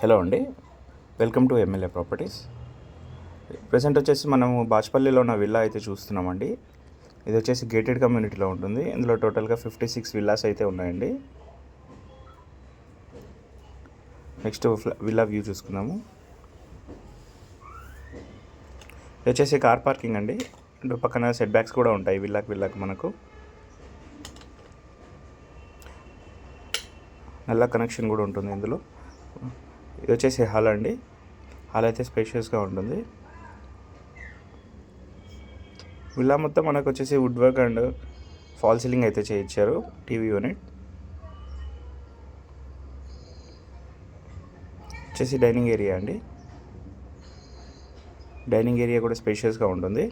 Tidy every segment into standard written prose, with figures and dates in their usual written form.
Hello అండి, welcome to MLA properties. Present వచ్చేసి మనము బాచ్పల్లిలో ఉన్న విల్లా అయితే చూస్తున్నామండి. ఇది వచ్చేసి గేటెడ్ కమ్యూనిటీలో ఉంటుంది. ఇందులో టోటల్గా 56 విల్లాస్ అయితే ఉన్నాయండి. నెక్స్ట్ విల్లా వ్యూ చూసుకుందాము. ఇది వచ్చేసి కార్ పార్కింగ్ అండి. ఇటు పక్కన సెట్ బ్యాక్స్ కూడా ఉంటాయి విల్లాకి మనకు. నల్ల కనెక్షన్ కూడా ఉంటుంది ఇందులో. ఇది వచ్చేసి హాల్ అండి. హాల్ అయితే స్పేషియస్గా ఉంటుంది. విల్లా మొత్తం మనకు వచ్చేసి wood work and fall ceiling అయితే చేయించారు. టీవీ యూనిట్ వచ్చేసి డైనింగ్ ఏరియా అండి. డైనింగ్ ఏరియా కూడా స్పేషియస్గా ఉంటుంది.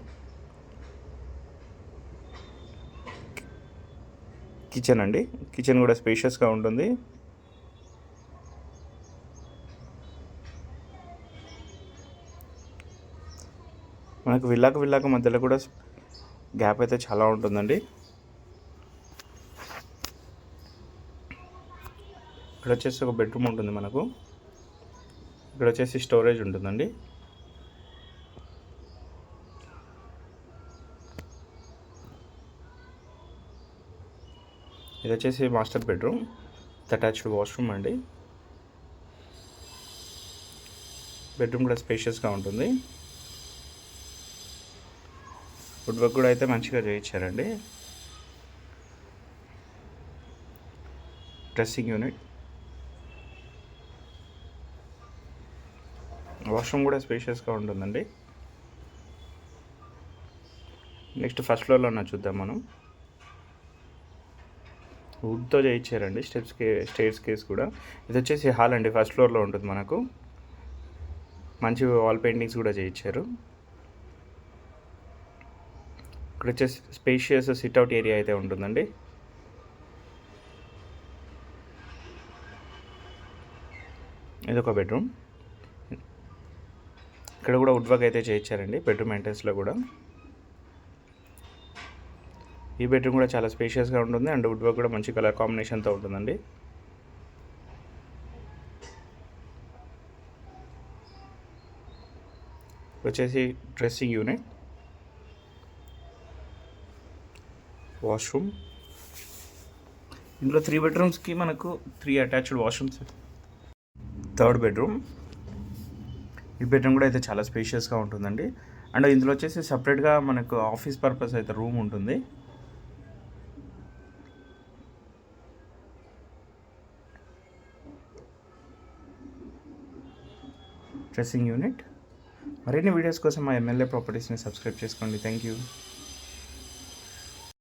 కిచెన్ అండి. కిచెన్ కూడా స్పేషియస్గా ఉంటుంది. మనకు విల్లాకు మధ్యలో కూడా గ్యాప్ అయితే చాలా ఉంటుందండి. ఇక్కడ వచ్చేసి ఒక బెడ్రూమ్ ఉంటుంది మనకు. ఇక్కడ వచ్చేసి స్టోరేజ్ ఉంటుందండి. ఇది వచ్చేసి మాస్టర్ బెడ్రూమ్, అటాచ్డ్ వాష్రూమ్ అండి. బెడ్రూమ్ కూడా స్పేషియస్గా ఉంటుంది. వుడ్ వర్క్ కూడా అయితే మంచిగా చేయించారండి. డ్రెస్సింగ్ యూనిట్, వాష్రూమ్ కూడా స్పేషియస్గా ఉంటుందండి. నెక్స్ట్ ఫస్ట్ ఫ్లోర్లో ఉన్న చూద్దాం మనం. వుడ్తో చేయించారండి. స్టేర్స్ కేస్ కూడా. ఇది వచ్చేసి హాల్ అండి. ఫస్ట్ ఫ్లోర్లో ఉంటుంది మనకు. మంచి వాల్ పెయింటింగ్స్ కూడా చేయించారు. ఇక్కడ వచ్చేసి స్పేషియస్ సిట్అవుట్ ఏరియా అయితే ఉంటుందండి. ఇది ఒక బెడ్రూమ్. ఇక్కడ కూడా వుడ్ వర్క్ అయితే చేయించారండి బెడ్రూమ్ ఎంట్రన్స్లో కూడా. ఈ బెడ్రూమ్ కూడా చాలా స్పేషియస్గా ఉంటుంది అండ్ వుడ్ వర్క్ కూడా మంచి కలర్ కాంబినేషన్తో ఉంటుందండి. వచ్చేసి డ్రెస్సింగ్ యూనిట్, వాష్రూమ్. ఇందులో 3 బెడ్రూమ్స్కి మనకు 3 అటాచ్డ్ వాష్రూమ్స్. Third bedroom. ఈ బెడ్రూమ్ కూడా అయితే చాలా స్పేషియస్గా ఉంటుందండి. అండ్ ఇందులో వచ్చేసి సపరేట్గా మనకు ఆఫీస్ పర్పస్ అయితే రూమ్ ఉంటుంది. Dressing unit. మరిన్ని వీడియోస్ కోసం మా ఎమ్మెల్యే ప్రాపర్టీస్ని సబ్స్క్రైబ్ చేసుకోండి. Thank you.